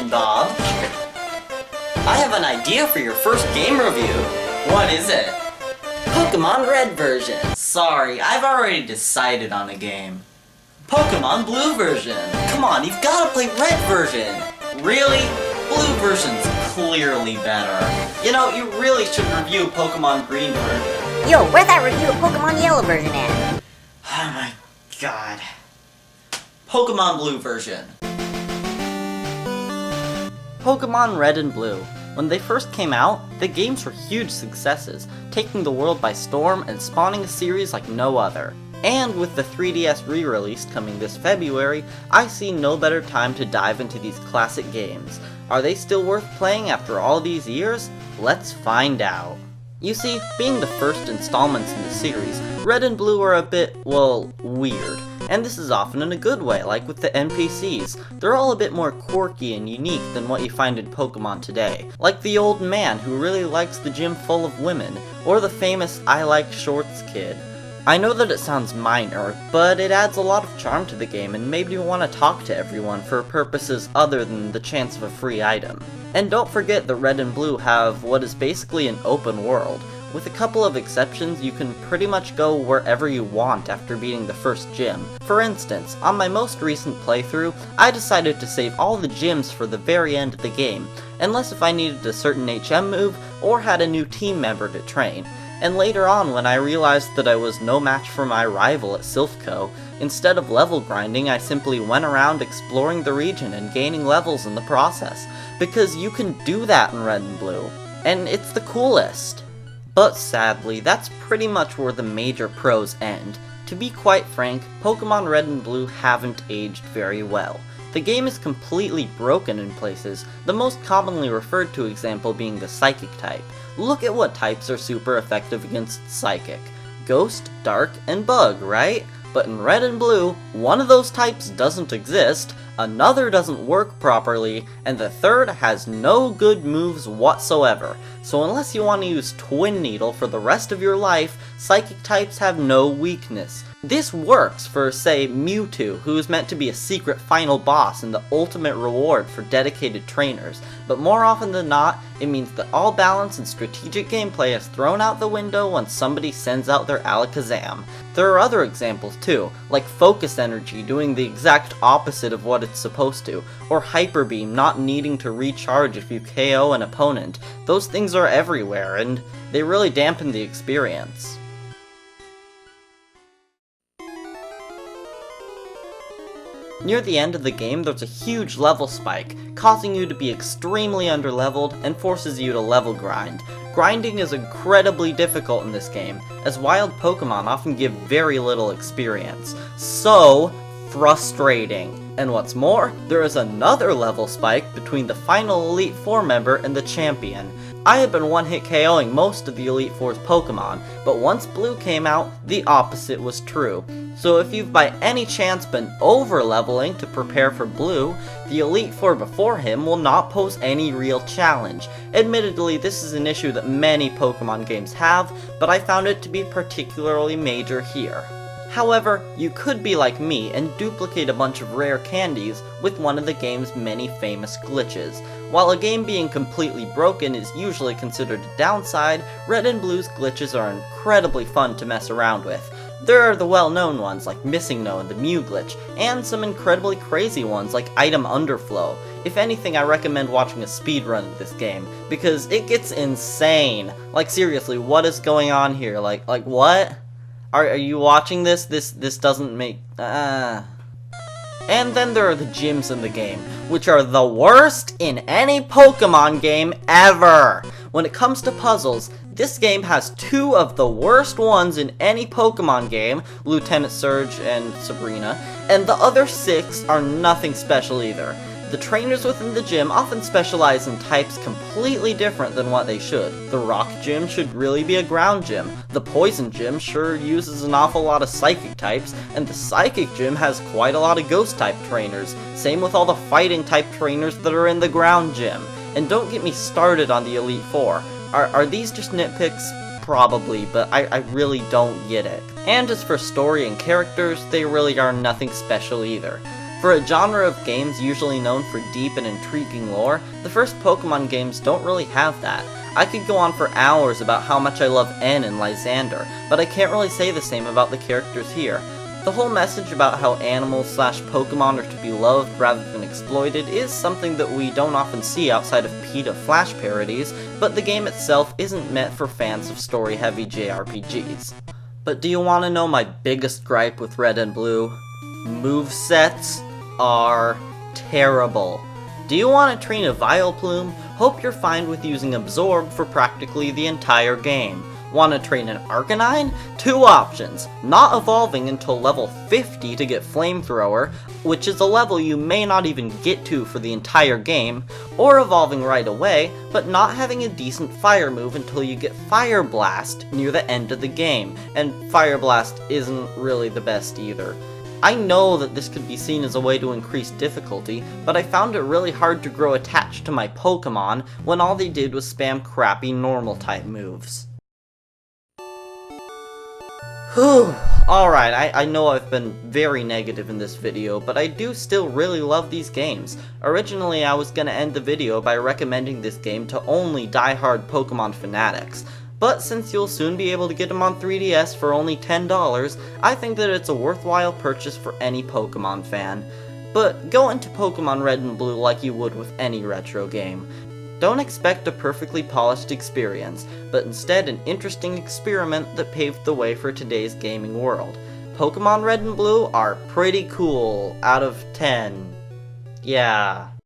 question, Bob. I have an idea for your first game review. What is it? Pokemon Red version. Sorry, I've already decided on a game. Pokemon Blue version. Come on, you've gotta play Red version. Really? Blue version's clearly better. You know, you really should review Pokemon Green version. Yo, where's that review of Pokemon Yellow version at? Oh my god. Pokemon Blue version. Pokemon Red and Blue. When they first came out, the games were huge successes, taking the world by storm and spawning a series like no other. And with the 3DS re-release coming this February, I see no better time to dive into these classic games. Are they still worth playing after all these years? Let's find out. You see, being the first installments in the series, Red and Blue are a bit, well, weird. And this is often in a good way, like with the NPCs. They're all a bit more quirky and unique than what you find in Pokemon today. Like the old man who really likes the gym full of women, or the famous I like shorts kid. I know that it sounds minor, but it adds a lot of charm to the game and made me want to talk to everyone for purposes other than the chance of a free item. And don't forget that Red and Blue have what is basically an open world. With a couple of exceptions, you can pretty much go wherever you want after beating the first gym. For instance, on my most recent playthrough, I decided to save all the gyms for the very end of the game, unless if I needed a certain HM move or had a new team member to train. And later on, when I realized that I was no match for my rival at Silphco, instead of level grinding, I simply went around exploring the region and gaining levels in the process, because you can do that in Red and Blue, and it's the coolest. But sadly, that's pretty much where the major pros end. To be quite frank, Pokemon Red and Blue haven't aged very well. The game is completely broken in places, the most commonly referred to example being the Psychic type. Look at what types are super effective against Psychic. Ghost, Dark, and Bug, right? But in Red and Blue, one of those types doesn't exist, another doesn't work properly, and the third has no good moves whatsoever. So unless you want to use Twin Needle for the rest of your life, Psychic types have no weakness. This works for, say, Mewtwo, who is meant to be a secret final boss and the ultimate reward for dedicated trainers, but more often than not, it means that all balance and strategic gameplay is thrown out the window once somebody sends out their Alakazam. There are other examples too, like Focus Energy doing the exact opposite of what it's supposed to, or Hyper Beam not needing to recharge if you KO an opponent. Those things are everywhere, and they really dampen the experience. Near the end of the game, there's a huge level spike, causing you to be extremely underleveled and forces you to level grind. Grinding is incredibly difficult in this game, as wild Pokemon often give very little experience. So frustrating. And what's more, there is another level spike between the final Elite Four member and the champion. I had been one-hit KOing most of the Elite Four's Pokemon, but once Blue came out, the opposite was true. So if you've by any chance been over-leveling to prepare for Blue, the Elite Four before him will not pose any real challenge. Admittedly, this is an issue that many Pokemon games have, but I found it to be particularly major here. However, you could be like me and duplicate a bunch of rare candies with one of the game's many famous glitches. While a game being completely broken is usually considered a downside, Red and Blue's glitches are incredibly fun to mess around with. There are the well-known ones like Missing No and the Mew glitch, and some incredibly crazy ones like Item Underflow. If anything, I recommend watching a speedrun of this game, because it gets insane. Like seriously, what is going on here? Like what? Are you watching this? This doesn't make... And then there are the gyms in the game, which are the worst in any Pokemon game ever! When it comes to puzzles, this game has two of the worst ones in any Pokemon game, Lieutenant Surge and Sabrina, and the other 6 are nothing special either. The trainers within the gym often specialize in types completely different than what they should. The Rock Gym should really be a ground gym, the Poison Gym sure uses an awful lot of Psychic types, and the Psychic Gym has quite a lot of Ghost type trainers, same with all the Fighting type trainers that are in the ground gym. And don't get me started on the Elite Four. Are these just nitpicks? Probably, but I really don't get it. And as for story and characters, they really are nothing special either. For a genre of games usually known for deep and intriguing lore, the first Pokemon games don't really have that. I could go on for hours about how much I love N and Lysander, but I can't really say the same about the characters here. The whole message about how animals/Pokemon are to be loved rather than exploited is something that we don't often see outside of PETA Flash parodies, but the game itself isn't meant for fans of story-heavy JRPGs. But do you want to know my biggest gripe with Red and Blue? Movesets are terrible. Do you want to train a Vileplume? Hope you're fine with using Absorb for practically the entire game. Want to train an Arcanine? Two options. Not evolving until level 50 to get Flamethrower, which is a level you may not even get to for the entire game, or evolving right away, but not having a decent fire move until you get Fire Blast near the end of the game, and Fire Blast isn't really the best either. I know that this could be seen as a way to increase difficulty, but I found it really hard to grow attached to my Pokemon when all they did was spam crappy normal type moves. Whew, alright, I know I've been very negative in this video, but I do still really love these games. Originally I was gonna end the video by recommending this game to only die-hard Pokemon fanatics, but since you'll soon be able to get them on 3DS for only $10, I think that it's a worthwhile purchase for any Pokemon fan. But go into Pokemon Red and Blue like you would with any retro game. Don't expect a perfectly polished experience, but instead an interesting experiment that paved the way for today's gaming world. Pokemon Red and Blue are pretty cool, out of 10. Yeah.